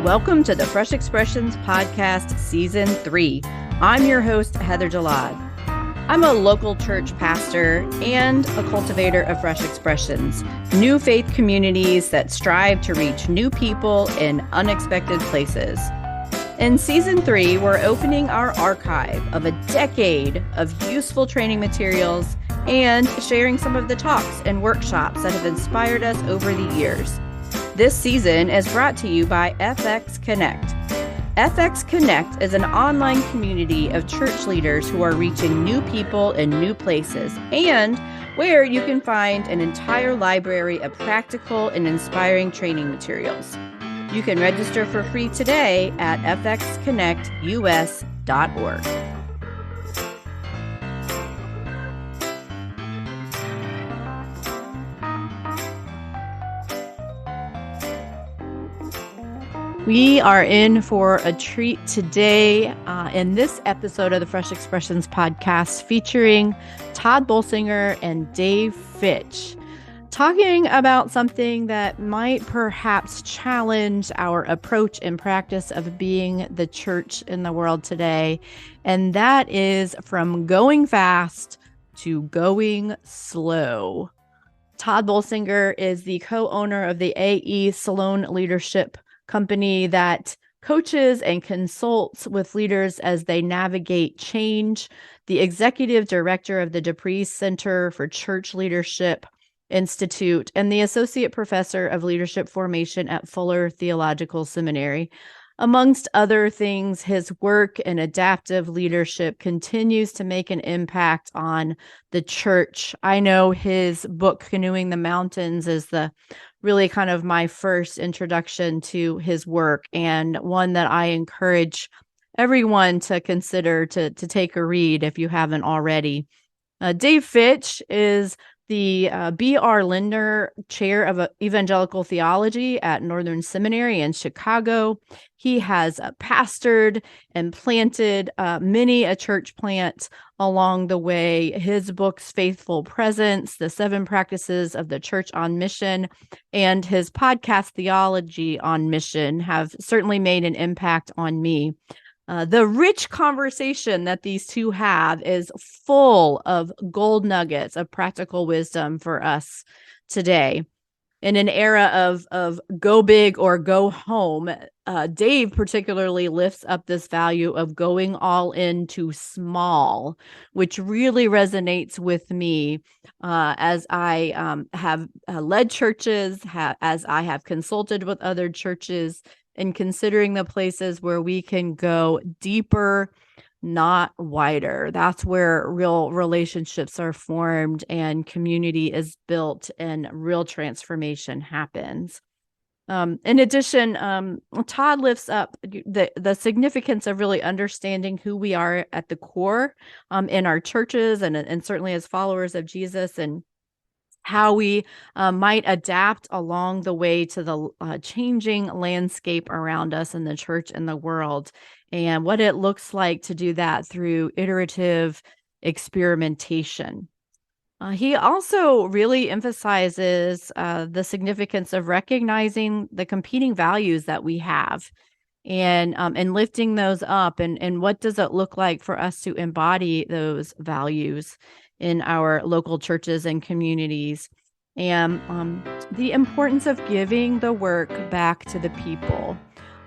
Welcome to the Fresh Expressions Podcast Season 3. I'm your host, Heather Jalad. I'm a local church pastor and a cultivator of fresh expressions, new faith communities that strive to reach new people in unexpected places. In Season 3, we're opening our archive of a decade of useful training materials and sharing some of the talks and workshops that have inspired us over the years. This season is brought to you by FX Connect. FX Connect is an online community of church leaders who are reaching new people in new places and where you can find an entire library of practical and inspiring training materials. You can register for free today at fxconnectus.org. We are in for a treat today in this episode of the Fresh Expressions podcast featuring Tod Bolsinger and Dave Fitch, talking about something that might perhaps challenge our approach and practice of being the church in the world today, and that is from going fast to going slow. Tod Bolsinger is the co-owner of the AE Salon Leadership company that coaches and consults with leaders as they navigate change, the executive director of the DePries Center for Church Leadership Institute, and the associate professor of leadership formation at Fuller Theological Seminary. Amongst other things, his work in adaptive leadership continues to make an impact on the church. I know his book, Canoeing the Mountains, is really kind of my first introduction to his work, and one that I encourage everyone to consider to take a read if you haven't already. Dave Fitch is the B.R. Lindner Chair of Evangelical Theology at Northern Seminary in Chicago. He has pastored and planted many a church plant along the way. His books, Faithful Presence, The 7 Practices of the Church on Mission, and his podcast, Theology on Mission, have certainly made an impact on me. The rich conversation that these two have is full of gold nuggets of practical wisdom for us today. In an era of go big or go home, Dave particularly lifts up this value of going all into small, which really resonates with me as I have led churches, as I have consulted with other churches, and considering the places where we can go deeper, not wider. That's where real relationships are formed and community is built and real transformation happens. In addition, Tod lifts up the significance of really understanding who we are at the core in our churches and certainly as followers of Jesus, and how we might adapt along the way to the changing landscape around us in the church and the world, and what it looks like to do that through iterative experimentation. He also really emphasizes the significance of recognizing the competing values that we have and lifting those up, and what does it look like for us to embody those values in our local churches and communities, and the importance of giving the work back to the people,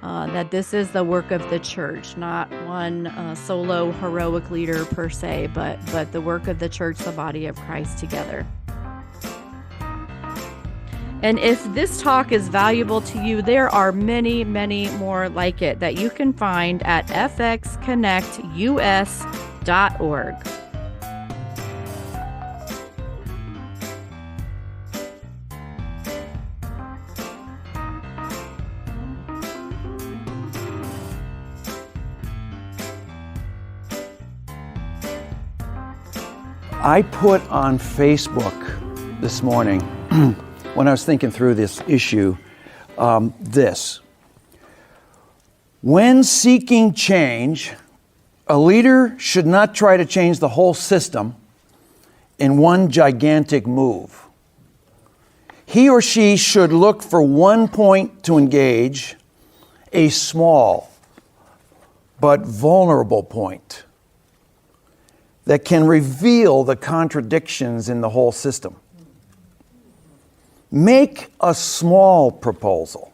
that this is the work of the church, not one solo heroic leader per se, but the work of the church, the body of Christ together. And if this talk is valuable to you, there are many, many more like it that you can find at fxconnectus.org. I put on Facebook this morning, when I was thinking through this issue, this. When seeking change, a leader should not try to change the whole system in one gigantic move. He or she should look for one point to engage a small but vulnerable point that can reveal the contradictions in the whole system. Make a small proposal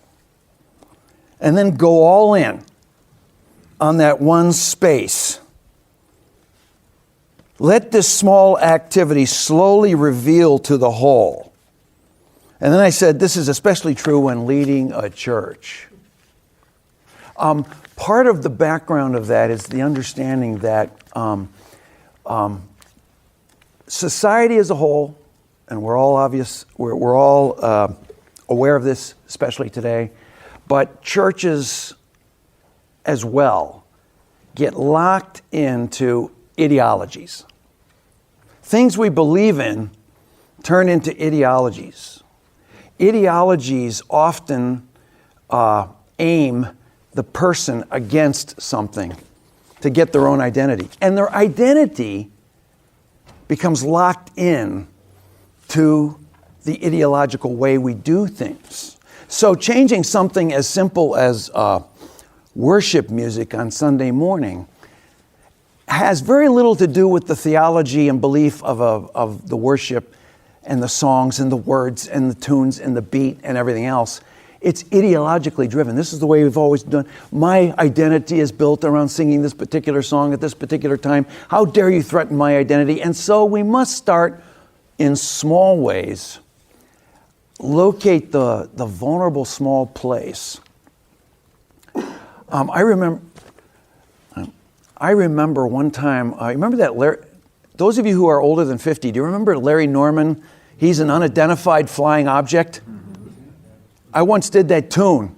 and then go all in on that one space. Let this small activity slowly reveal to the whole. And then I said, this is especially true when leading a church. Part of the background of that is the understanding that society as a whole, and we're all aware of this, especially today, but churches as well get locked into ideologies. Things we believe in turn into ideologies. Ideologies often aim the person against something to get their own identity. And their identity becomes locked in to the ideological way we do things. So changing something as simple as worship music on Sunday morning has very little to do with the theology and belief of the worship and the songs and the words and the tunes and the beat and everything else. It's ideologically driven. This is the way we've always done. My identity is built around singing this particular song at this particular time. How dare you threaten my identity? And so we must start in small ways. Locate the vulnerable small place. I remember one time, remember that Larry, those of you who are older than 50, do you remember Larry Norman? He's an unidentified flying object. I once did that tune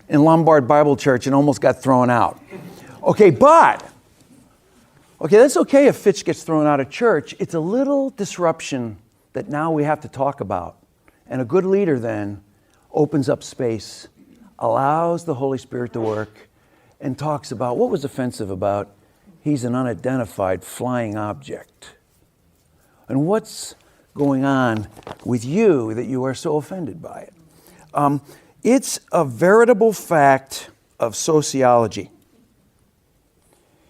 in Lombard Bible Church and almost got thrown out. Okay, that's okay if Fitch gets thrown out of church. It's a little disruption that now we have to talk about. And a good leader then opens up space, allows the Holy Spirit to work, and talks about what was offensive about he's an unidentified flying object. And what's going on with you that you are so offended by it? It's a veritable fact of sociology.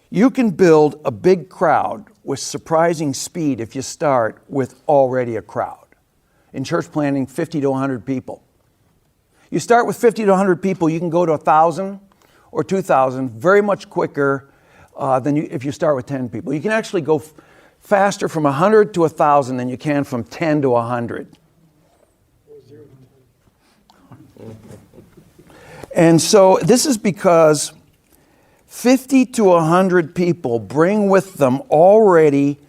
You can build a big crowd with surprising speed if you start with already a crowd. In church planting, 50 to 100 people. You start with 50 to 100 people, you can go to 1,000 or 2,000 very much quicker than if you start with 10 people. You can actually go faster from 100 to 1,000 than you can from 10 to 100. And so this is because 50 to 100 people bring with them already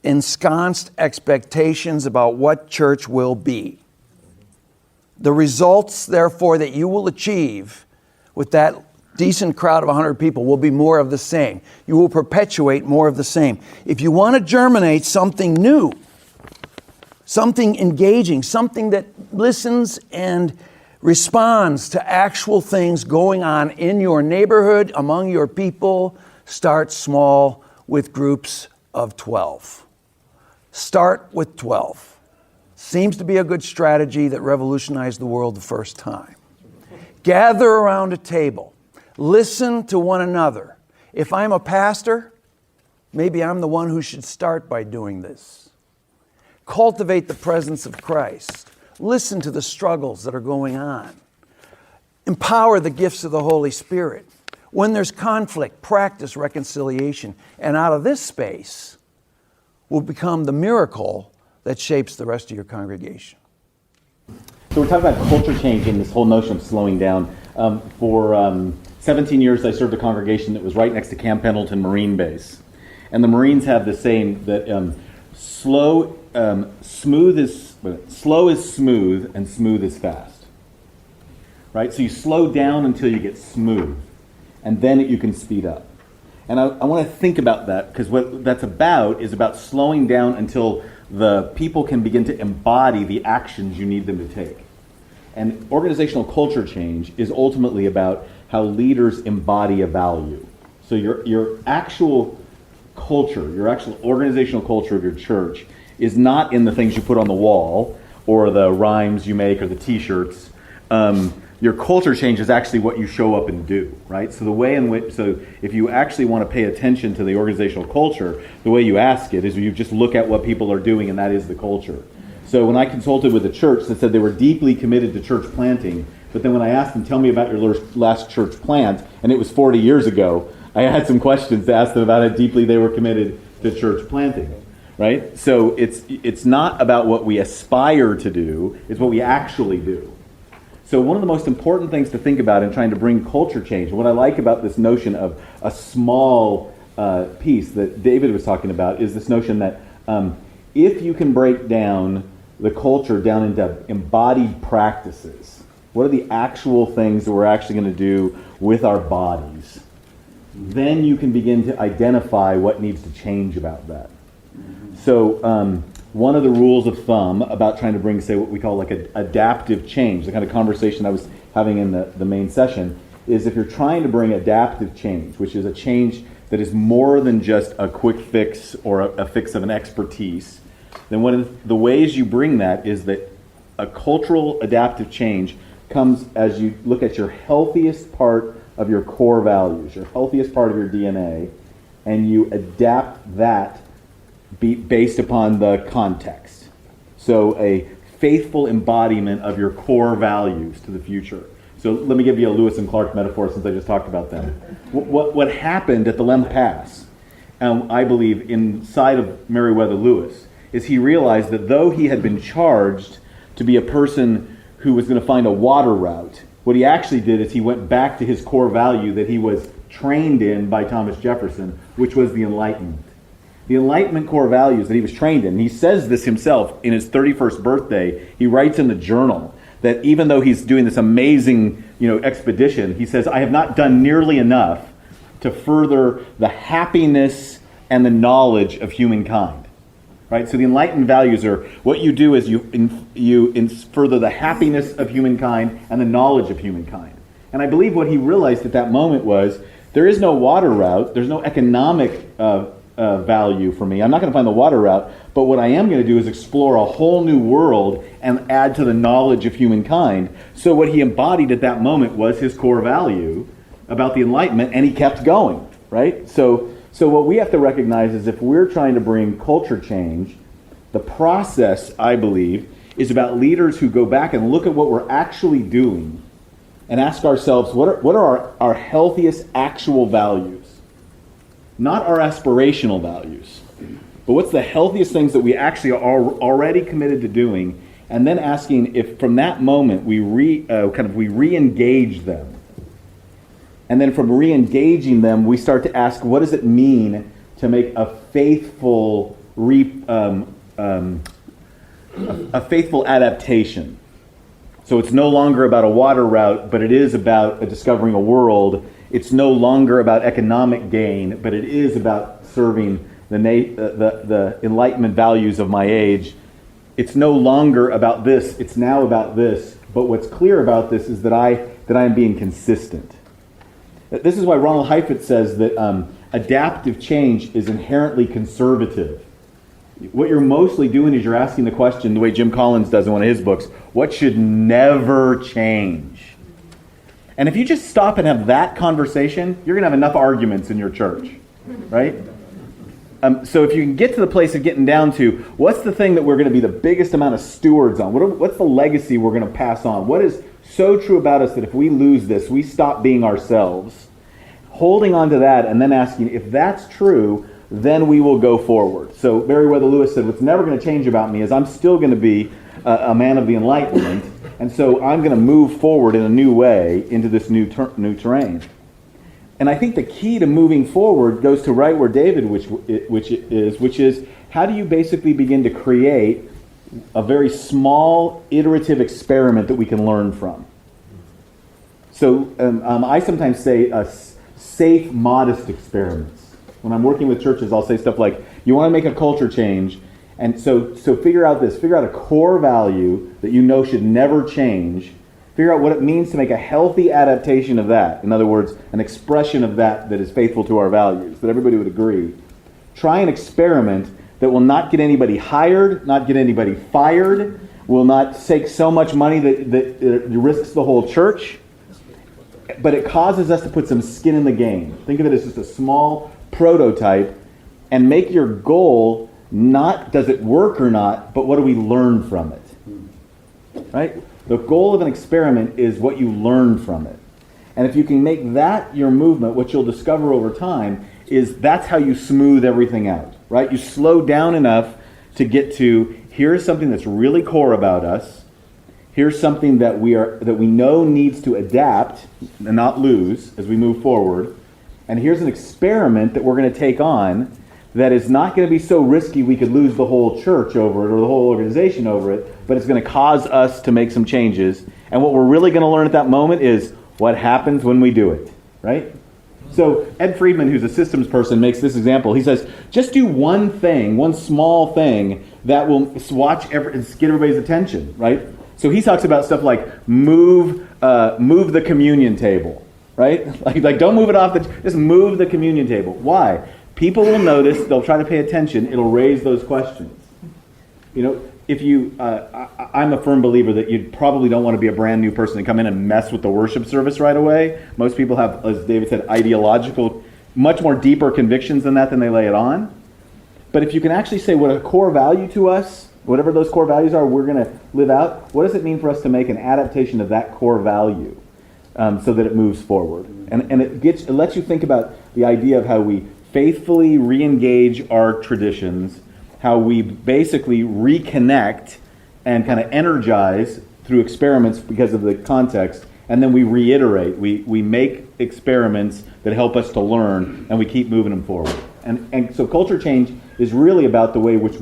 ensconced expectations about what church will be. The results, therefore, that you will achieve with that decent crowd of 100 people will be more of the same. You will perpetuate more of the same. If you want to germinate something new, something engaging, something that listens and responds to actual things going on in your neighborhood, among your people, start small with groups of 12. Start with 12. Seems to be a good strategy that revolutionized the world the first time. Gather around a table. Listen to one another. If I'm a pastor, maybe I'm the one who should start by doing this. Cultivate the presence of Christ. Listen to the struggles that are going on. Empower the gifts of the Holy Spirit. When there's conflict, practice reconciliation. And out of this space will become the miracle that shapes the rest of your congregation. So we're talking about culture change and this whole notion of slowing down. For 17 years, I served a congregation that was right next to Camp Pendleton Marine Base. And the Marines have the saying that slow is smooth and smooth is fast. Right? So you slow down until you get smooth, and then you can speed up. And I want to think about that, because what that's about is about slowing down until the people can begin to embody the actions you need them to take. And organizational culture change is ultimately about how leaders embody a value. So your actual culture, your actual organizational culture of your church is not in the things you put on the wall or the rhymes you make or the t-shirts. your culture change is actually what you show up and do, right? So the way in which, so if you actually want to pay attention to the organizational culture, the way you ask it is you just look at what people are doing, and that is the culture. So when I consulted with a church that said they were deeply committed to church planting, but then when I asked them, tell me about your last church plant, and it was 40 years ago, I had some questions to ask them about how deeply they were committed to church planting, right? So it's not about what we aspire to do, it's what we actually do. So one of the most important things to think about in trying to bring culture change, what I like about this notion of a small piece that David was talking about, is this notion that if you can break down the culture down into embodied practices, what are the actual things that we're actually going to do with our bodies, then you can begin to identify what needs to change about that. So one of the rules of thumb about trying to bring, say, what we call like an adaptive change, the kind of conversation I was having in the main session, is if you're trying to bring adaptive change, which is a change that is more than just a quick fix or a fix of an expertise, then one of the ways you bring that is that a cultural adaptive change comes as you look at your healthiest part of your core values, your healthiest part of your DNA, and you adapt that based upon the context. So a faithful embodiment of your core values to the future. So let me give you a Lewis and Clark metaphor since I just talked about them. What happened at the Lem Pass, I believe, inside of Meriwether Lewis, is he realized that though he had been charged to be a person who was going to find a water route, what he actually did is he went back to his core value that he was trained in by Thomas Jefferson, which was the Enlightenment. The Enlightenment core values that he was trained in. He says this himself in his 31st birthday. He writes in the journal that even though he's doing this amazing, expedition, he says, I have not done nearly enough to further the happiness and the knowledge of humankind. Right? So the Enlightened values are what you do is you further the happiness of humankind and the knowledge of humankind. And I believe what he realized at that moment was there is no water route, there's no economic value for me. I'm not going to find the water route, but what I am going to do is explore a whole new world and add to the knowledge of humankind. So what he embodied at that moment was his core value about the Enlightenment, and he kept going, right? So what we have to recognize is if we're trying to bring culture change, the process, I believe, is about leaders who go back and look at what we're actually doing and ask ourselves, what are our healthiest actual values? Not our aspirational values, but what's the healthiest things that we actually are already committed to doing, and then asking if from that moment we re-engage them. And then from re-engaging them, we start to ask, what does it mean to make a faithful adaptation? So it's no longer about a water route, but it is about discovering a world. It's no longer about economic gain, but it is about serving the Enlightenment values of my age. It's no longer about this, it's now about this. But what's clear about this is that I am being consistent. This is why Ronald Heifetz says that adaptive change is inherently conservative. What you're mostly doing is you're asking the question, the way Jim Collins does in one of his books, what should never change? And if you just stop and have that conversation, you're going to have enough arguments in your church, right? So if you can get to the place of getting down to what's the thing that we're going to be the biggest amount of stewards on? What's the legacy we're going to pass on? What is so true about us that if we lose this, we stop being ourselves? Holding on to that and then asking if that's true, then we will go forward. So Meriwether Lewis said, what's never going to change about me is I'm still going to be a man of the Enlightenment, and so I'm going to move forward in a new way into this new terrain. And I think the key to moving forward goes to right where David, which is how do you basically begin to create a very small iterative experiment that we can learn from. So I sometimes say safe, modest experiments. When I'm working with churches, I'll say stuff like, you want to make a culture change, and so figure out a core value that you know should never change. Figure out what it means to make a healthy adaptation of that. In other words, an expression of that is faithful to our values, that everybody would agree. Try an experiment that will not get anybody hired, not get anybody fired, will not take so much money that it risks the whole church, but it causes us to put some skin in the game. Think of it as just a small prototype, and make your goal not does it work or not, but what do we learn from it? Right? The goal of an experiment is what you learn from it. And if you can make that your movement, what you'll discover over time is that's how you smooth everything out, right? You slow down enough to get to, here's something that's really core about us. Here's something that we know needs to adapt and not lose as we move forward. And here's an experiment that we're going to take on that is not going to be so risky we could lose the whole church over it or the whole organization over it, but it's going to cause us to make some changes. And what we're really going to learn at that moment is what happens when we do it, right? So Ed Friedman, who's a systems person, makes this example. He says, just do one thing, one small thing that will get everybody's attention, right? So he talks about stuff like move the communion table, right? Like don't move it off, just move the communion table. Why? People will notice, they'll try to pay attention, it'll raise those questions. You know, if you, I'm a firm believer that you probably don't want to be a brand new person and come in and mess with the worship service right away. Most people have, as David said, ideological, much more deeper convictions than that than they lay it on. But if you can actually say what a core value to us, whatever those core values are, we're going to live out, what does it mean for us to make an adaptation of that core value so that it moves forward? And it lets you think about the idea of how we faithfully re-engage our traditions, how we basically reconnect and kind of energize through experiments because of the context, and then we reiterate. We make experiments that help us to learn, and we keep moving them forward. And so culture change is really about the way in which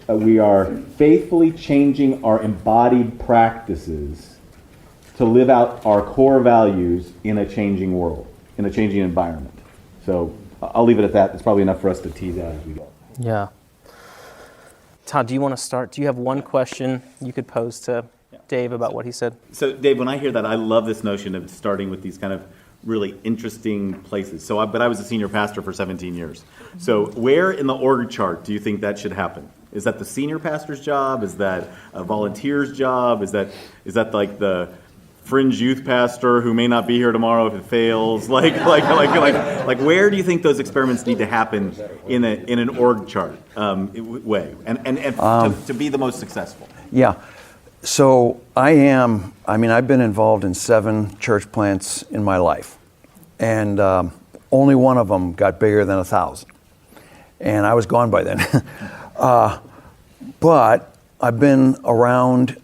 we are faithfully changing our embodied practices to live out our core values in a changing world, in a changing environment. So I'll leave it at that. It's probably enough for us to tease out as we go. Yeah. Todd, do you want to start? Do you have one question you could pose to Dave about what he said? So, Dave, when I hear that, I love this notion of starting with these kind of really interesting places. But I was a senior pastor for 17 years. So where in the org chart do you think that should happen? Is that the senior pastor's job? Is that a volunteer's job? Is that like the fringe youth pastor who may not be here tomorrow if it fails? Like where do you think those experiments need to happen in an org chart way and to be the most successful? Yeah. So I've been involved in 7 church plants in my life, and only one of them got bigger than 1,000, and I was gone by then. But I've been around,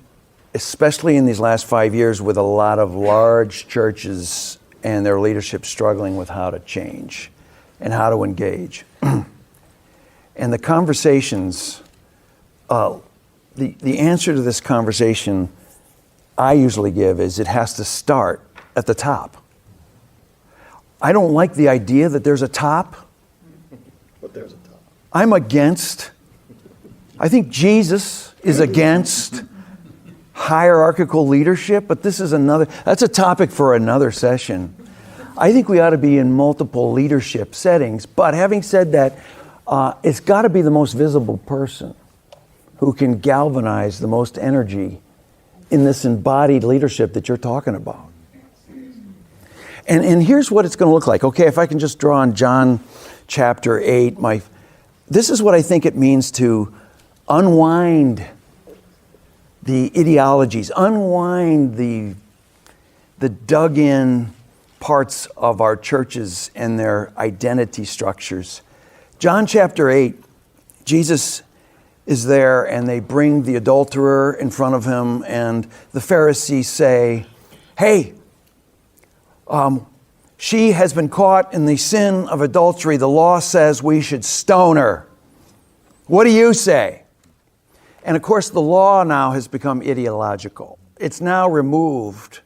especially in these last 5 years, with a lot of large churches and their leadership struggling with how to change and how to engage. And the conversations, the answer to this conversation I usually give is it has to start at the top. I don't like the idea that there's a top. But there's a top. I think Jesus is against hierarchical leadership, but that's a topic for another session. I think we ought to be in multiple leadership settings, but having said that, it's got to be the most visible person who can galvanize the most energy in this embodied leadership that you're talking about. And here's what it's going to look like. Okay, if I can just draw on John chapter 8, this is what I think it means to unwind the ideologies, unwind the dug-in parts of our churches and their identity structures. John chapter 8, Jesus is there, and they bring the adulterer in front of him, and the Pharisees say, hey, she has been caught in the sin of adultery. The law says we should stone her. What do you say? And of course, the law now has become ideological. It's now removed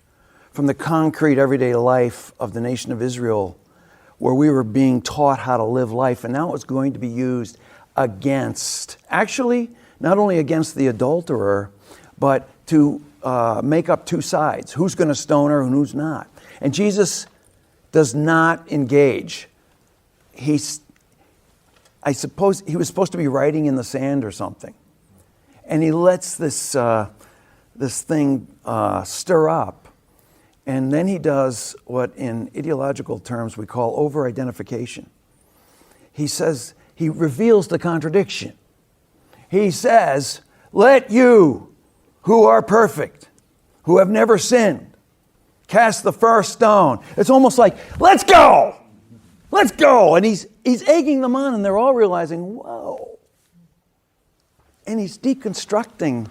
from the concrete everyday life of the nation of Israel, where we were being taught how to live life, and now it's going to be used against, actually, not only against the adulterer, but to make up two sides. Who's going to stone her and who's not? And Jesus does not engage. I suppose he was supposed to be writing in the sand or something. And he lets this thing stir up. And then he does what in ideological terms we call over-identification. He reveals the contradiction. He says, let you who are perfect, who have never sinned, cast the first stone. It's almost like, let's go! Let's go! And he's egging them on, and they're all realizing, whoa. And he's deconstructing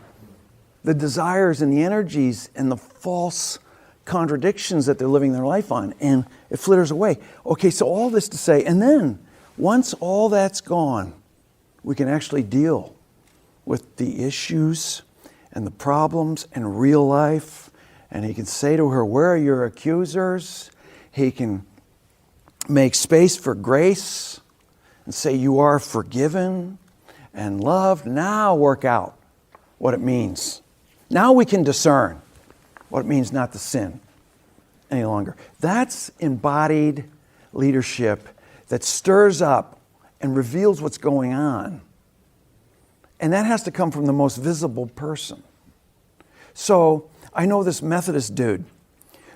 the desires and the energies and the false contradictions that they're living their life on, and it flitters away. Okay, so all this to say, and then once all that's gone, we can actually deal with the issues and the problems in real life, and he can say to her, where are your accusers? He can make space for grace and say, you are forgiven and loved. Now work out what it means. Now we can discern what it means not to sin any longer. That's embodied leadership that stirs up and reveals what's going on. And that has to come from the most visible person. So I know this Methodist dude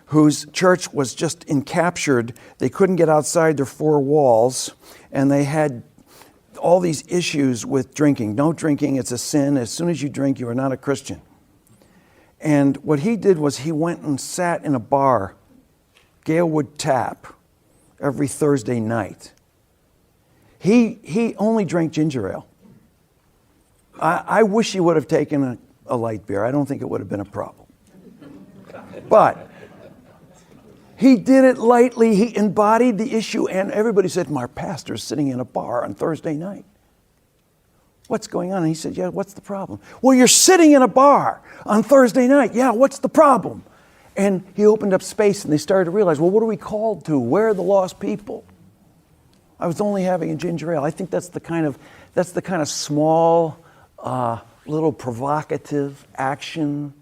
whose church was just encaptured. They couldn't get outside their four walls, and they had all these issues with drinking. No drinking, it's a sin. As soon as you drink, you are not a Christian. And what he did was he went and sat in a bar, Galewood Tap, every Thursday night. He only drank ginger ale. I wish he would have taken a light beer. I don't think it would have been a problem. But he did it lightly. He embodied the issue, and everybody said, my pastor's sitting in a bar on Thursday night. What's going on? And he said, yeah, what's the problem? Well, you're sitting in a bar on Thursday night. Yeah, what's the problem? And he opened up space, and they started to realize, well, what are we called to? Where are the lost people? I was only having a ginger ale. I think that's the kind of small, little provocative action,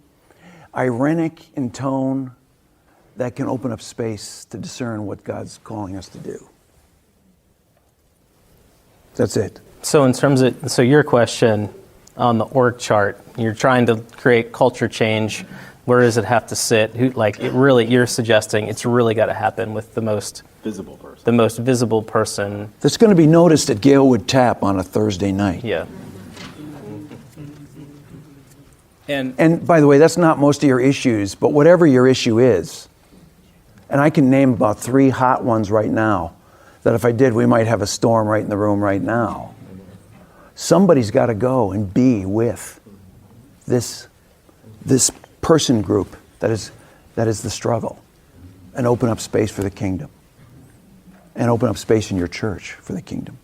ironic in tone, that can open up space to discern what God's calling us to do. That's it. So in terms of, your question on the org chart, you're trying to create culture change. Where does it have to sit? You're suggesting it's really got to happen with the most visible person. The most visible person. That's going to be noticed at Galewood Tap on a Thursday night. Yeah. And by the way, that's not most of your issues, but whatever your issue is, and I can name about 3 hot ones right now, that if I did, we might have a storm right in the room right now. Somebody's got to go and be with this person group that is the struggle, and open up space for the kingdom, and open up space in your church for the kingdom.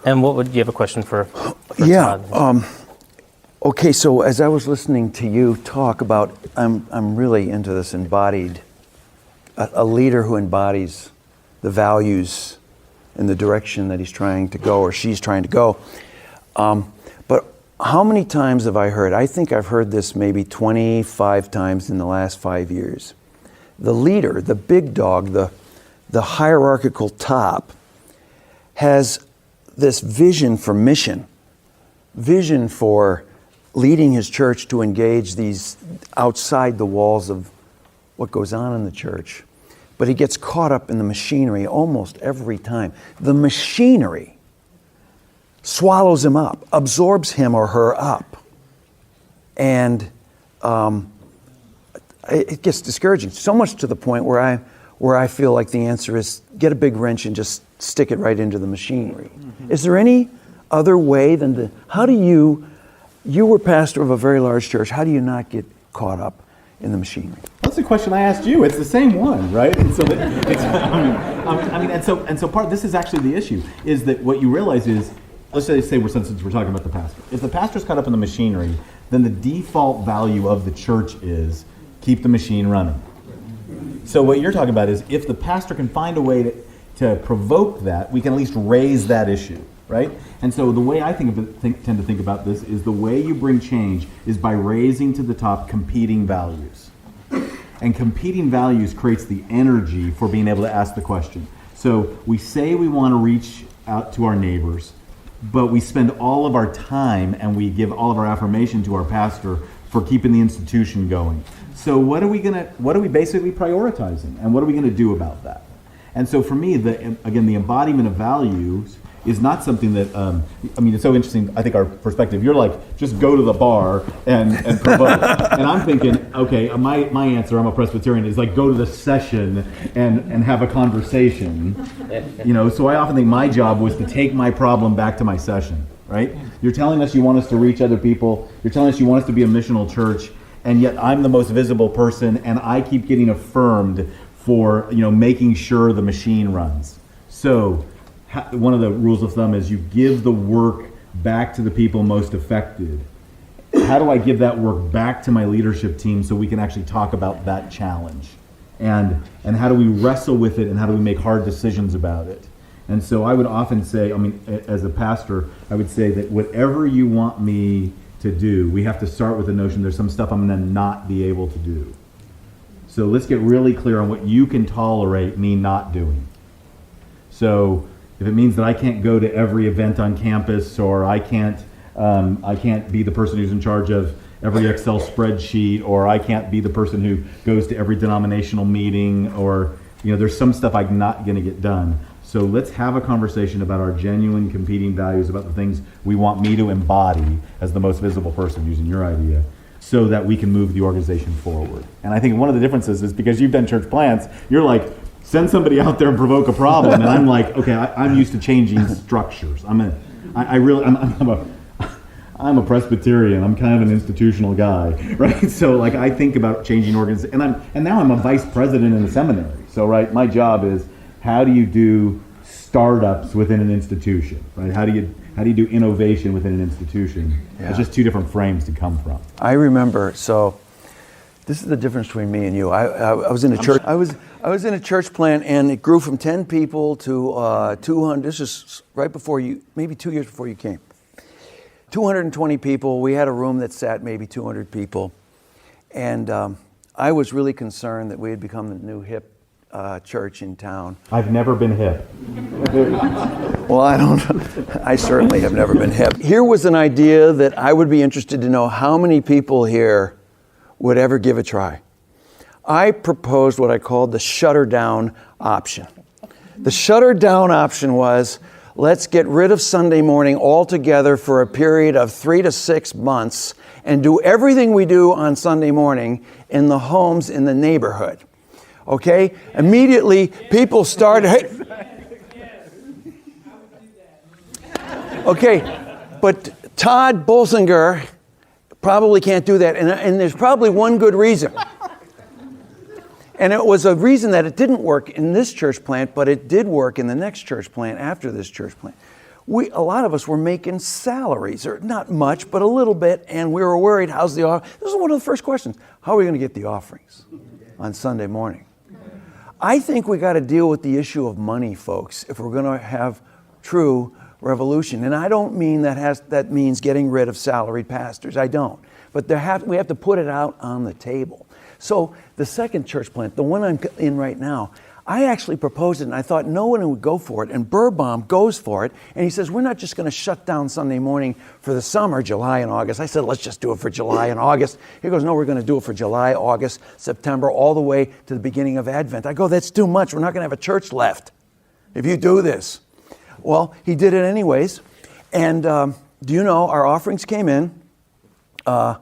And what would you have a question for Todd? Okay, so as I was listening to you talk about, I'm really into this embodied, a leader who embodies the values in the direction that he's trying to go, or she's trying to go. But how many times have I heard? I think I've heard this maybe 25 times in the last 5 years. The leader, the big dog, the hierarchical top, has this vision for mission, vision for leading his church to engage these outside the walls of what goes on in the church. But he gets caught up in the machinery almost every time. The machinery swallows him up, absorbs him or her up. And it gets discouraging, so much to the point where I feel like the answer is get a big wrench and just stick it right into the machinery. Mm-hmm. Is there any other way than how do you were pastor of a very large church, how do you not get caught up in the machinery? That's the question I asked you. It's the same one, right? And so, so part. This is actually the issue. Is that what you realize is, let's say since we're talking about the pastor. If the pastor's caught up in the machinery, then the default value of the church is keep the machine running. So what you're talking about is if the pastor can find a way to provoke that, we can at least raise that issue, right? And so the way I tend to think about this is the way you bring change is by raising to the top competing values. And competing values creates the energy for being able to ask the question. So we say we want to reach out to our neighbors, but we spend all of our time and we give all of our affirmation to our pastor for keeping the institution going. So what are we basically prioritizing, and what are we going to do about that? And so for me, the embodiment of values is not something that, it's so interesting, I think, our perspective. You're like, just go to the bar and provoke. And I'm thinking, okay, my answer, I'm a Presbyterian, is like, go to the session and have a conversation. So I often think my job was to take my problem back to my session, right? You're telling us you want us to reach other people. You're telling us you want us to be a missional church, and yet I'm the most visible person, and I keep getting affirmed for, making sure the machine runs. So one of the rules of thumb is you give the work back to the people most affected. How do I give that work back to my leadership team so we can actually talk about that challenge? And how do we wrestle with it, and how do we make hard decisions about it? And so I would often say, as a pastor, I would say that whatever you want me to do, we have to start with the notion there's some stuff I'm going to not be able to do. So let's get really clear on what you can tolerate me not doing. So if it means that I can't go to every event on campus, or I can't be the person who's in charge of every Excel spreadsheet, or I can't be the person who goes to every denominational meeting, or there's some stuff I'm not going to get done. So let's have a conversation about our genuine competing values, about the things we want me to embody as the most visible person, using your idea, so that we can move the organization forward. And I think one of the differences is because you've done church plants, you're like, send somebody out there and provoke a problem, and I'm like, okay, I'm used to changing structures. I'm a Presbyterian. I'm kind of an institutional guy, right? So like I think about changing organizations, and now I'm a vice president in a seminary. So right, my job is, how do you do startups within an institution, right? How do you do innovation within an institution? Yeah. It's just two different frames to come from. I remember, so this is the difference between me and you. I was in a church. I was in a church plant, and it grew from 10 people to 200. This is right before you, maybe 2 years before you came. 220 people. We had a room that sat maybe 200 people, and I was really concerned that we had become the new hip church in town. I've never been hip. Well, I certainly have never been hip. Here was an idea that I would be interested to know how many people here would ever give a try. I proposed what I called the shutter down option. The shutter down option was, let's get rid of Sunday morning altogether for a period of 3 to 6 months and do everything we do on Sunday morning in the homes in the neighborhood. Okay? Immediately, people started... Okay, but Tod Bolsinger probably can't do that, and there's probably one good reason. And it was a reason that it didn't work in this church plant, but it did work in the next church plant after this church plant. A lot of us were making salaries, or not much, but a little bit, and we were worried, how's the offering? This was one of the first questions. How are we going to get the offerings on Sunday morning? I think we got to deal with the issue of money, folks, if we're going to have true revolution. And I don't mean that means getting rid of salaried pastors. I don't. But we have to put it out on the table. So the second church plant, the one I'm in right now, I actually proposed it, and I thought no one would go for it. And Burbaum goes for it, and he says, we're not just going to shut down Sunday morning for the summer, July and August. I said, let's just do it for July and August. He goes, no, we're going to do it for July, August, September, all the way to the beginning of Advent. I go, that's too much. We're not going to have a church left if you do this. Well, he did it anyways. And do you know, our offerings came in, and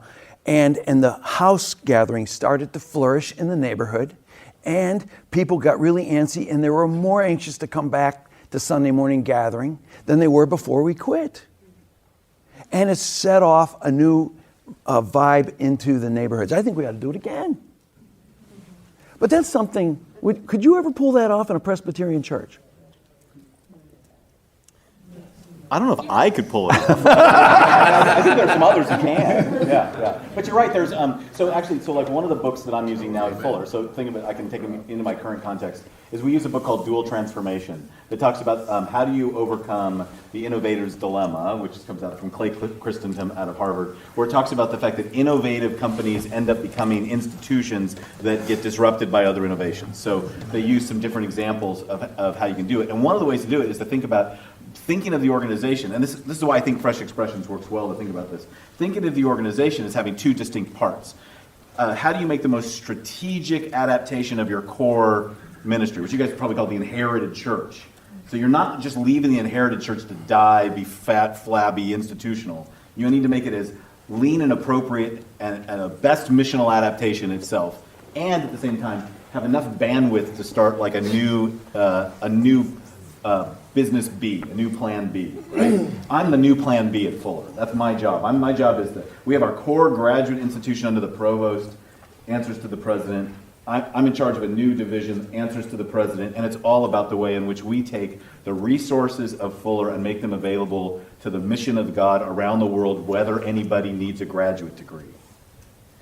the house gathering started to flourish in the neighborhood. And people got really antsy, and they were more anxious to come back to Sunday morning gathering than they were before we quit. And it set off a new vibe into the neighborhoods. I think we ought to do it again. But that's something, could you ever pull that off in a Presbyterian church? I don't know if I could pull it off. I think there's some others who can. Yeah. But you're right. There's so like one of the books that I'm using now at Fuller. So think of it. I can take them into my current context. Is we use a book called Dual Transformation that talks about how do you overcome the innovator's dilemma, which comes out from Clay Christensen out of Harvard, where it talks about the fact that innovative companies end up becoming institutions that get disrupted by other innovations. So they use some different examples of how you can do it. And one of the ways to do it is to think about thinking of the organization, and this is why I think Fresh Expressions works well to think about this. Thinking of the organization as having two distinct parts. How do you make the most strategic adaptation of your core ministry, which you guys probably call the inherited church? So you're not just leaving the inherited church to die, be fat, flabby, institutional. You need to make it as lean and appropriate and a best missional adaptation itself, and at the same time have enough bandwidth to start like a new business B, a new plan B, right? I'm the new plan B at Fuller. That's my job. My job is that we have our core graduate institution under the provost, answers to the president. I'm in charge of a new division, answers to the president, and it's all about the way in which we take the resources of Fuller and make them available to the mission of God around the world, whether anybody needs a graduate degree.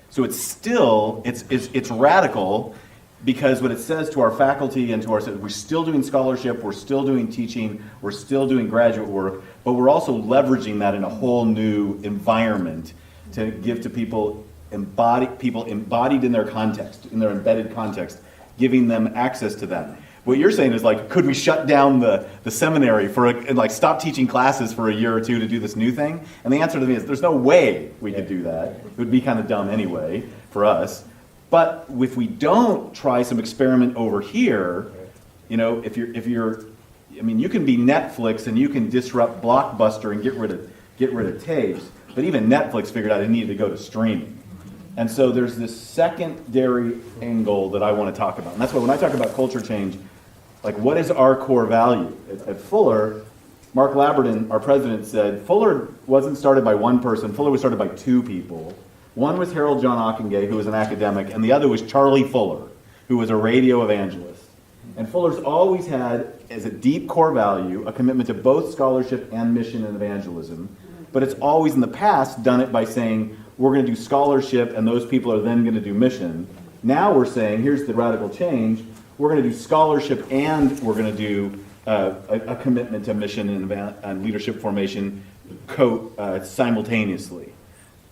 So it's still, it's radical, because what it says to our faculty and to our, we're still doing scholarship, we're still doing teaching, we're still doing graduate work, but we're also leveraging that in a whole new environment to give to people embodied in their context, in their embedded context, giving them access to that. What you're saying is like, could we shut down the seminary and like stop teaching classes for a year or two to do this new thing? And the answer to me is there's no way we could do that. It would be kind of dumb anyway for us. But if we don't try some experiment over here, you know, if you're, I mean, you can be Netflix and you can disrupt Blockbuster and get rid of tapes. But even Netflix figured out it needed to go to streaming. And so there's this secondary angle that I want to talk about. And that's why when I talk about culture change, like what is our core value? At Fuller, Mark Labradin, our president, said Fuller wasn't started by one person. Fuller was started by two people. One was Harold John Ockengay, who was an academic, and the other was Charlie Fuller, who was a radio evangelist. And Fuller's always had, as a deep core value, a commitment to both scholarship and mission and evangelism. But it's always in the past done it by saying, we're going to do scholarship, and those people are then going to do mission. Now we're saying, here's the radical change. We're going to do scholarship, and we're going to do a commitment to mission and leadership formation simultaneously.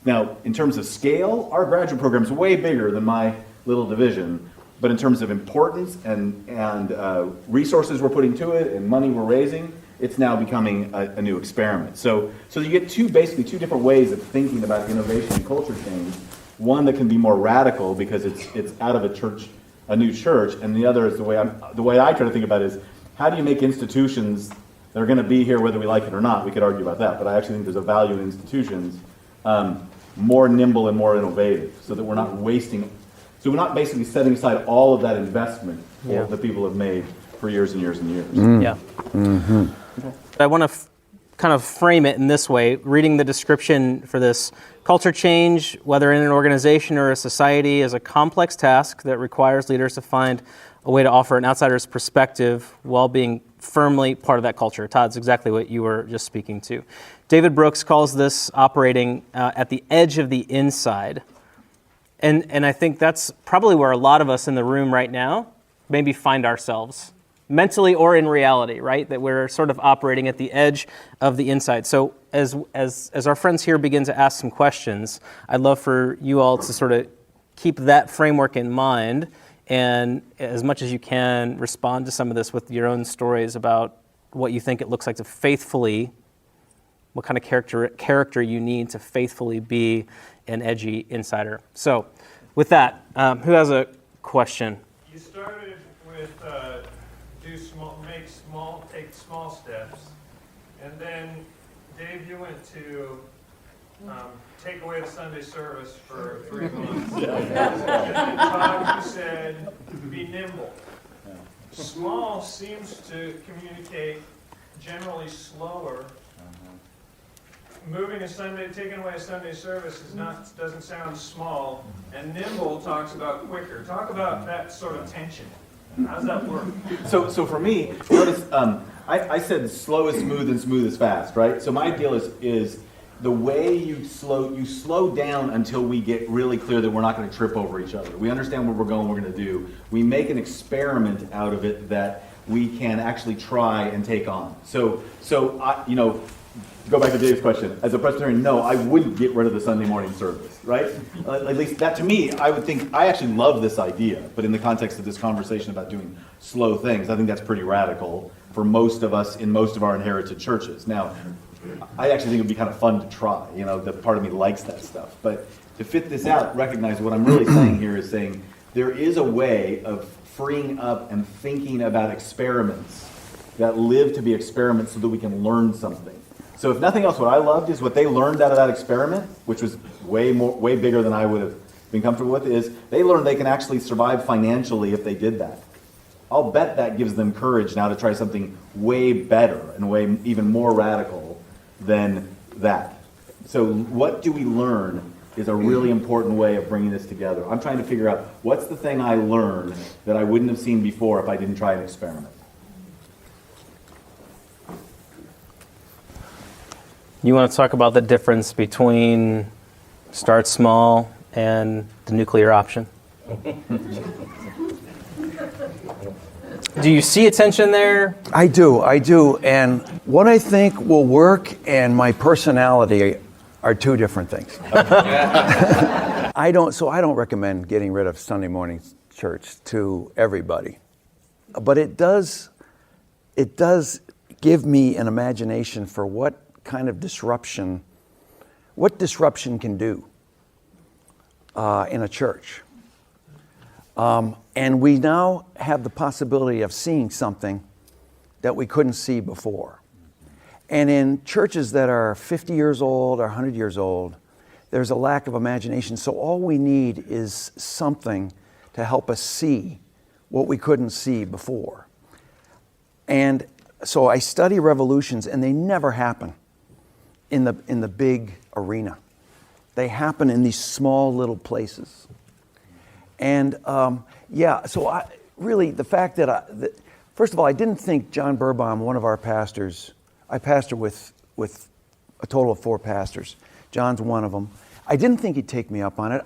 Now, in terms of scale, our graduate program is way bigger than my little division. But in terms of importance and resources we're putting to it and money we're raising, it's now becoming a new experiment. So you get basically two different ways of thinking about innovation and culture change. One that can be more radical because it's out of a new church, and the other is the way I try to think about it is how do you make institutions that are going to be here whether we like it or not? We could argue about that, but I actually think there's a value in institutions more nimble and more innovative, so that we're not wasting. So we're not basically setting aside all of that investment that people have made for years and years and years. Yeah. Mm-hmm. I want to kind of frame it in this way, reading the description for this. Culture change, whether in an organization or a society, is a complex task that requires leaders to find a way to offer an outsider's perspective while being firmly part of that culture. Todd's exactly what you were just speaking to. David Brooks calls this operating at the edge of the inside. And I think that's probably where a lot of us in the room right now maybe find ourselves, mentally or in reality, right? That we're sort of operating at the edge of the inside. So as our friends here begin to ask some questions, I'd love for you all to sort of keep that framework in mind, and as much as you can, respond to some of this with your own stories about what you think it looks like to faithfully, what kind of character you need to faithfully be an edgy insider. So with that, who has a question? You started with take small steps, and then Dave, you went to take away the Sunday service for 3 months. And then Todd, you said be nimble. Small seems to communicate generally slower. Taking away a Sunday service doesn't sound small, and nimble talks about quicker. Talk about that sort of tension. How does that work? So for me, notice I said slow is smooth and smooth is fast, right? So my deal is the way you slow down until we get really clear that we're not going to trip over each other. We understand where we're going, we're going to do. We make an experiment out of it that we can actually try and take on. So go back to Dave's question. As a Presbyterian, no, I wouldn't get rid of the Sunday morning service, right? At least that to me, I would think, I actually love this idea, but in the context of this conversation about doing slow things, I think that's pretty radical. for most of us in most of our inherited churches. Now, I actually think it would be kind of fun to try. The part of me likes that stuff. But to fit this out, recognize what I'm really saying here is saying there is a way of freeing up and thinking about experiments that live to be experiments so that we can learn something. So if nothing else, what I loved is what they learned out of that experiment, which was way bigger than I would have been comfortable with, is they learned they can actually survive financially if they did that. I'll bet that gives them courage now to try something way better and way even more radical than that. So what do we learn is a really important way of bringing this together. I'm trying to figure out what's the thing I learned that I wouldn't have seen before if I didn't try an experiment. You want to talk about the difference between start small and the nuclear option? Do you see a tension there? I do. And what I think will work and my personality are two different things. I don't recommend getting rid of Sunday morning church to everybody. But it does give me an imagination for what disruption can do in a church. And we now have the possibility of seeing something that we couldn't see before. And in churches that are 50 years old or 100 years old, there's a lack of imagination. So all we need is something to help us see what we couldn't see before. And so I study revolutions, and they never happen in the big arena. They happen in these small little places. And so the fact that first of all, I didn't think John Burbaum, one of our pastors, I pastor with a total of 4 pastors. John's one of them. I didn't think he'd take me up on it.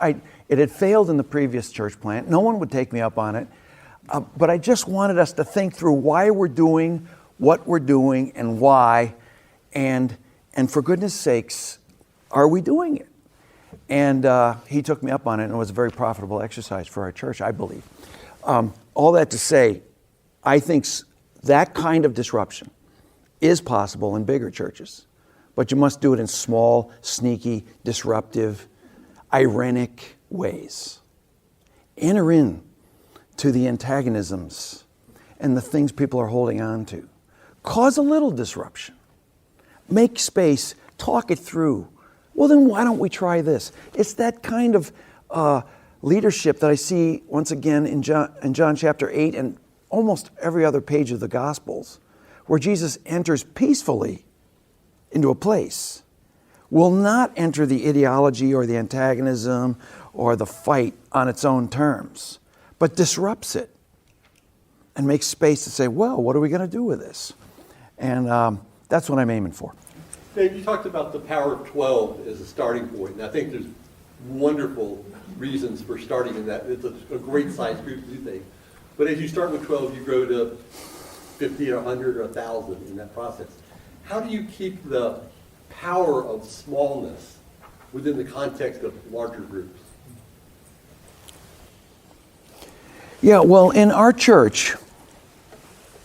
It had failed in the previous church plant. No one would take me up on it. But I just wanted us to think through why we're doing what we're doing and why. And for goodness sakes, are we doing it? And he took me up on it, and it was a very profitable exercise for our church, I believe. All that to say, I think that kind of disruption is possible in bigger churches, but you must do it in small, sneaky, disruptive, ironic ways. Enter in to the antagonisms and the things people are holding on to. Cause a little disruption. Make space, talk it through. Well, then why don't we try this? It's that kind of leadership that I see once again in John chapter 8 and almost every other page of the Gospels, where Jesus enters peacefully into a place, will not enter the ideology or the antagonism or the fight on its own terms, but disrupts it and makes space to say, well, what are we going to do with this? And that's what I'm aiming for. Dave, you talked about the power of 12 as a starting point, and I think there's wonderful reasons for starting in that. It's a great size group to do things. But as you start with 12, you grow to 50 or 100 or 1,000 in that process. How do you keep the power of smallness within the context of larger groups? Yeah, well, in our church,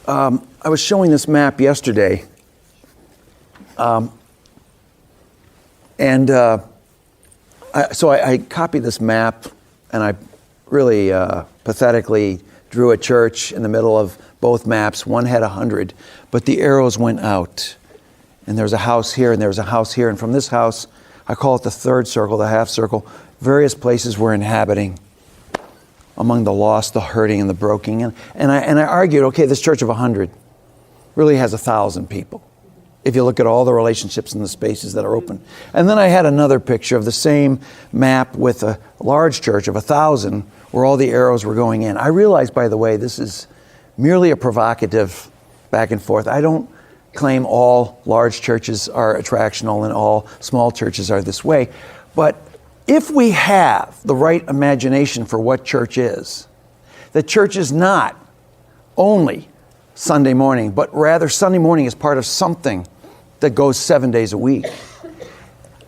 I was showing this map yesterday. So I copied this map, and I really pathetically drew a church in the middle of both maps. One had 100, but the arrows went out. And there's a house here, and there's a house here. And from this house, I call it the third circle, the half circle, various places we're inhabiting among the lost, the hurting, and the broken. And I argued, okay, this church of 100 really has 1,000 people, if you look at all the relationships and the spaces that are open. And then I had another picture of the same map with a large church of 1,000 where all the arrows were going in. I realize, by the way, this is merely a provocative back and forth. I don't claim all large churches are attractional and all small churches are this way. But if we have the right imagination for what church is, the church is not only Sunday morning, but rather Sunday morning is part of something that goes 7 days a week.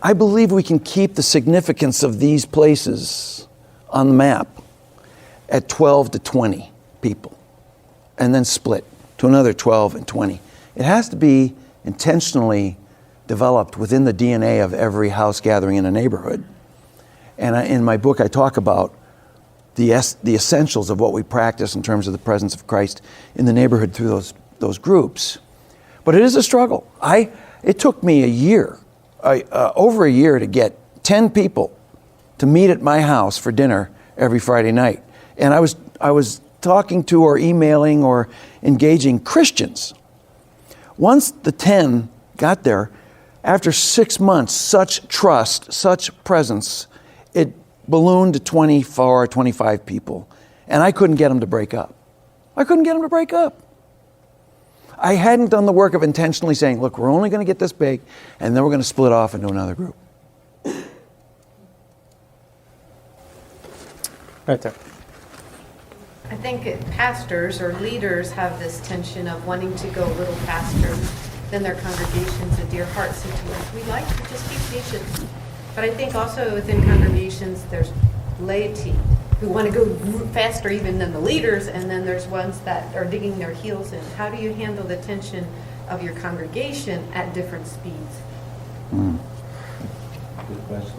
I believe we can keep the significance of these places on the map at 12 to 20 people, and then split to another 12 and 20. It has to be intentionally developed within the DNA of every house gathering in a neighborhood. And in my book, I talk about the essentials of what we practice in terms of the presence of Christ in the neighborhood through those groups. But it is a struggle. It took me a year, over a year, to get 10 people to meet at my house for dinner every Friday night. And I was talking to or emailing or engaging Christians. Once the 10 got there, after 6 months, such trust, such presence, it ballooned to 24 or 25 people. And I couldn't get them to break up. I hadn't done the work of intentionally saying, look, we're only going to get this big, and then we're going to split off into another group. Right there. I think pastors or leaders have this tension of wanting to go a little faster than their congregations. A dear heart said to us, we like to just be patient. But I think also within congregations, there's laity who want to go faster even than the leaders, and then there's ones that are digging their heels in. How do you handle the tension of your congregation at different speeds? Good question.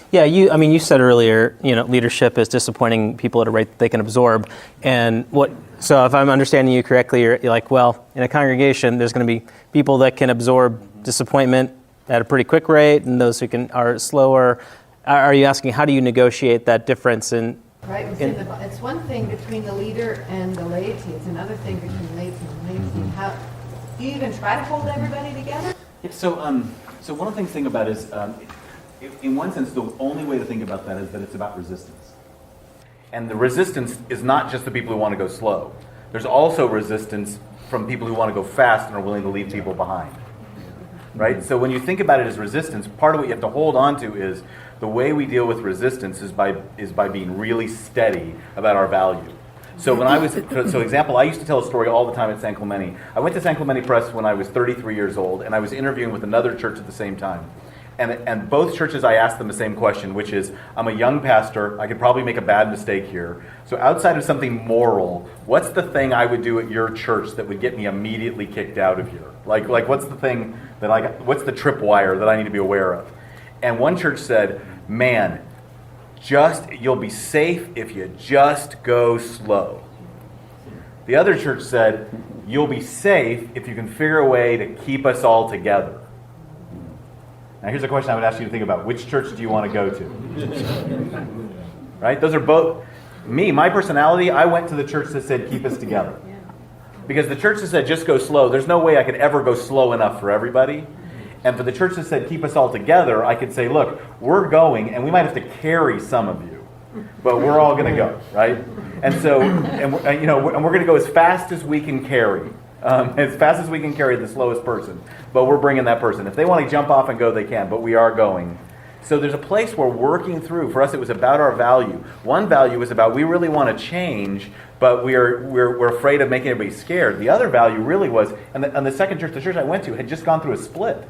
Yeah, you said earlier, leadership is disappointing people at a rate that they can absorb. So if I'm understanding you correctly, you're like, well, in a congregation, there's going to be people that can absorb disappointment at a pretty quick rate, and those who are slower. Are you asking, how do you negotiate that difference in? Right, it's one thing between the leader and the laity. It's another thing between laity and laity. How do you even try to hold everybody together? Yeah, so one of the things to think about is, in one sense, the only way to think about that is that it's about resistance. And the resistance is not just the people who want to go slow. There's also resistance from people who want to go fast and are willing to leave people behind. Right? So when you think about it as resistance, part of what you have to hold on to is the way we deal with resistance is by being really steady about our value. So example, I used to tell a story all the time at San Clemente. I went to San Clemente Press when I was 33 years old, and I was interviewing with another church at the same time. And both churches, I asked them the same question, which is, I'm a young pastor, I could probably make a bad mistake here. So outside of something moral, what's the thing I would do at your church that would get me immediately kicked out of here? Like what's the thing what's the tripwire that I need to be aware of? And one church said, man, you'll be safe if you just go slow. The other church said, you'll be safe if you can figure a way to keep us all together. Now here's a question I would ask you to think about. Which church do you want to go to? Right? Those are both my personality. I went to the church that said keep us together. Because the church that said just go slow, there's no way I could ever go slow enough for everybody. And for the church that said keep us all together, I could say, look, we're going, and we might have to carry some of you, but we're all going to go, right? And so, we're going to go as fast as we can carry. As fast as we can carry the slowest person. But we're bringing that person. If they want to jump off and go, they can. But we are going. So there's a place where working through. For us, it was about our value. One value was about we really want to change, but we're afraid of making everybody scared. The other value really was, and the second church, the church I went to, had just gone through a split.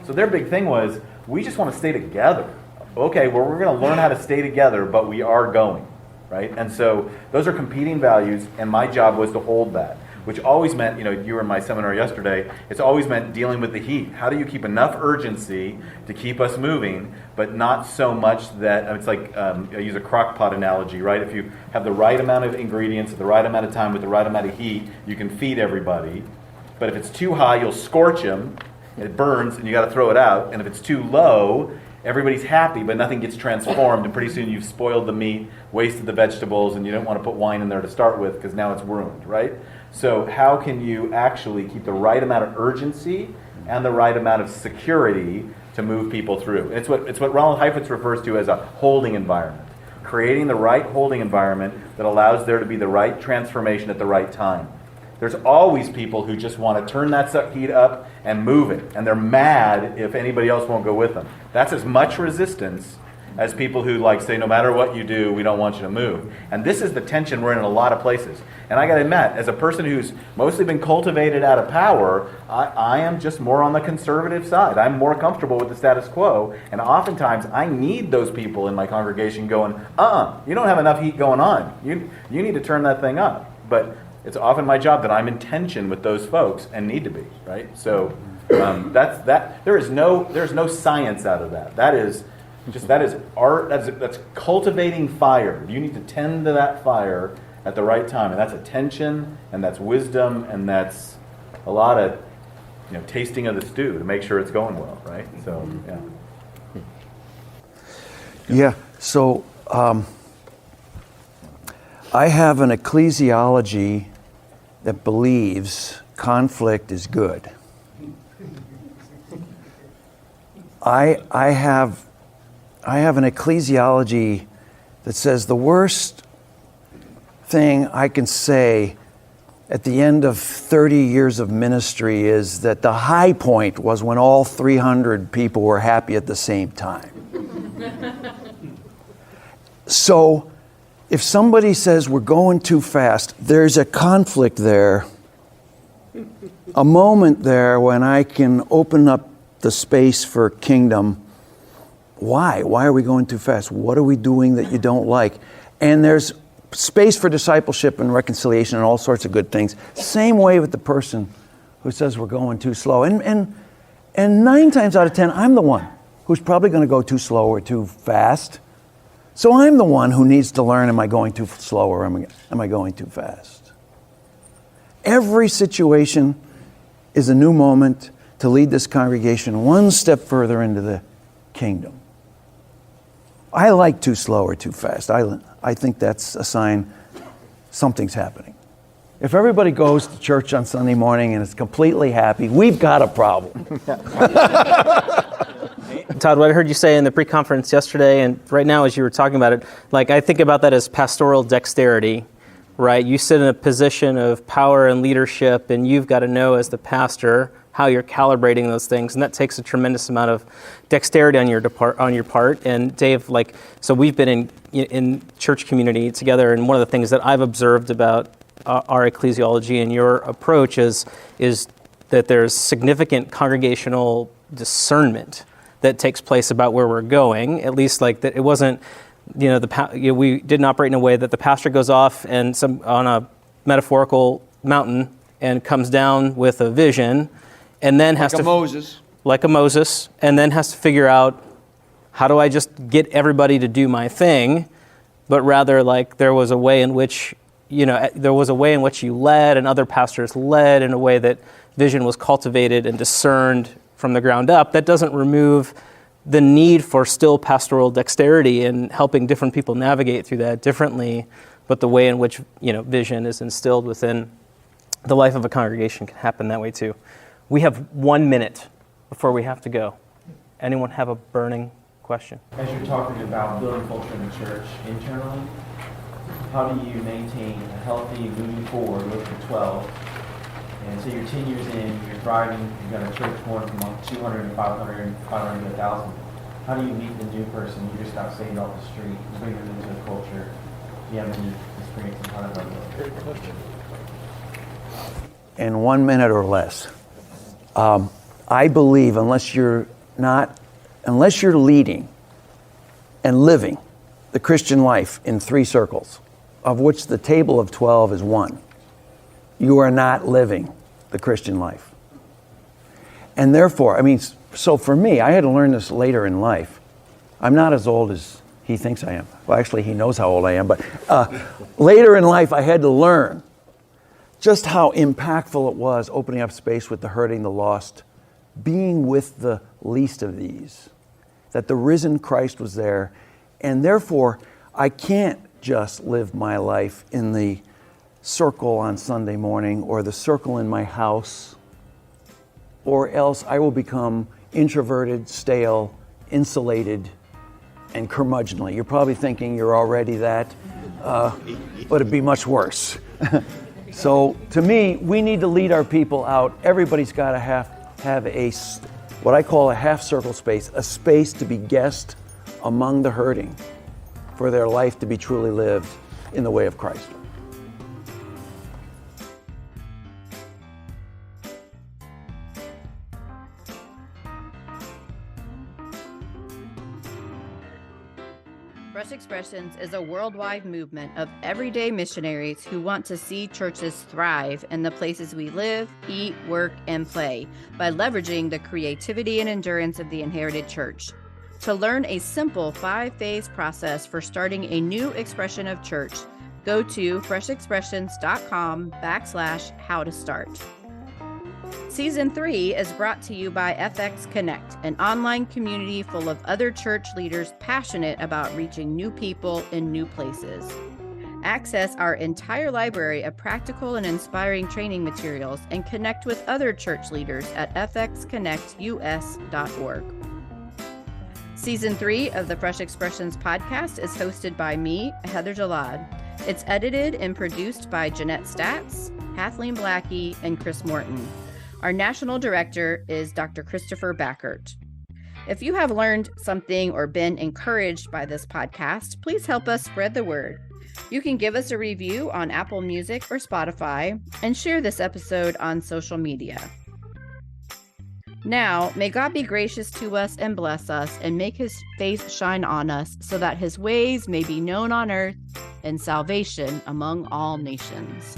So their big thing was, we just want to stay together. Okay, well, we're going to learn how to stay together, but we are going. Right? And so those are competing values, and my job was to hold that. Which always meant, you were in my seminar yesterday, it's always meant dealing with the heat. How do you keep enough urgency to keep us moving, but not so much that, it's like, I use a crock pot analogy, right? If you have the right amount of ingredients at the right amount of time with the right amount of heat, you can feed everybody. But if it's too high, you'll scorch them, it burns, and you got to throw it out. And if it's too low, everybody's happy, but nothing gets transformed, and pretty soon you've spoiled the meat, wasted the vegetables, and you don't want to put wine in there to start with because now it's ruined, right? So how can you actually keep the right amount of urgency and the right amount of security to move people through? It's what Ronald Heifetz refers to as a holding environment. Creating the right holding environment that allows there to be the right transformation at the right time. There's always people who just want to turn that heat up and move it, and they're mad if anybody else won't go with them. That's as much resistance as people who say, no matter what you do, we don't want you to move. And this is the tension we're in a lot of places. And I got to admit, as a person who's mostly been cultivated out of power, I am just more on the conservative side. I'm more comfortable with the status quo. And oftentimes, I need those people in my congregation going, you don't have enough heat going on. You need to turn that thing up. But It's often my job that I'm in tension with those folks and need to be, right? So that's that. There's no science out of that. That is art. That's cultivating fire. You need to tend to that fire at the right time, and that's attention, and that's wisdom, and that's a lot of tasting of the stew to make sure it's going well, right? So yeah. Yeah. So I have an ecclesiology that believes conflict is good. I have an ecclesiology that says the worst thing I can say at the end of 30 years of ministry is that the high point was when all 300 people were happy at the same time. So if somebody says we're going too fast, there's a conflict there, a moment there when I can open up the space for kingdom. Why? Why are we going too fast? What are we doing that you don't like? And there's space for discipleship and reconciliation and all sorts of good things. Same way with the person who says we're going too slow. And 9 times out of 10, I'm the one who's probably going to go too slow or too fast. So I'm the one who needs to learn, am I going too slow or am I going too fast? Every situation is a new moment to lead this congregation one step further into the kingdom. I like too slow or too fast. I think that's a sign something's happening. If everybody goes to church on Sunday morning and is completely happy, we've got a problem. Todd, what I heard you say in the pre-conference yesterday, and right now as you were talking about it, like I think about that as pastoral dexterity, right? You sit in a position of power and leadership, and you've got to know as the pastor how you're calibrating those things, and that takes a tremendous amount of dexterity on your part. And Dave, so we've been in church community together, and one of the things that I've observed about our ecclesiology and your approach is that there's significant congregational discernment that takes place about where we're going. At least that it wasn't, we didn't operate in a way that the pastor goes off and on a metaphorical mountain and comes down with a vision. And then has to like a Moses, and then has to figure out how do I just get everybody to do my thing, but rather there was a way in which you led, and other pastors led in a way that vision was cultivated and discerned from the ground up. That doesn't remove the need for still pastoral dexterity and helping different people navigate through that differently, but the way in which vision is instilled within the life of a congregation can happen that way too. We have 1 minute before we have to go. Anyone have a burning question? As you're talking about building culture in the church internally, how do you maintain a healthy moving forward with the 12? And so you're 10 years in, you're thriving, you've got a church going from 200 to 500, 500 to 1,000. How do you meet the new person you just got saved off the street and bring them into the culture? Do you have any experience in front of them? Great question. In 1 minute or less. I believe unless you're leading and living the Christian life in 3 circles, of which the table of 12 is one, you are not living the Christian life. And therefore, so for me, I had to learn this later in life. I'm not as old as he thinks I am. Well, actually, he knows how old I am, but later in life, I had to learn just how impactful it was opening up space with the hurting, the lost, being with the least of these, that the risen Christ was there. And therefore, I can't just live my life in the circle on Sunday morning or the circle in my house, or else I will become introverted, stale, insulated, and curmudgeonly. You're probably thinking you're already that, but it'd be much worse. So to me, we need to lead our people out. Everybody's got to have what I call a half circle space, a space to be guest among the hurting for their life to be truly lived in the way of Christ. Fresh Expressions is a worldwide movement of everyday missionaries who want to see churches thrive in the places we live, eat, work, and play by leveraging the creativity and endurance of the inherited church. To learn a simple 5-phase process for starting a new expression of church, go to freshexpressions.com/how to start. Season 3 is brought to you by FX Connect, an online community full of other church leaders passionate about reaching new people in new places. Access our entire library of practical and inspiring training materials and connect with other church leaders at fxconnectus.org. Season 3 of the Fresh Expressions podcast is hosted by me, Heather Jalad. It's edited and produced by Jeanette Statz, Kathleen Blackie, and Chris Morton. Our national director is Dr. Christopher Backert. If you have learned something or been encouraged by this podcast, please help us spread the word. You can give us a review on Apple Music or Spotify and share this episode on social media. Now, may God be gracious to us and bless us and make his face shine on us so that his ways may be known on earth and salvation among all nations.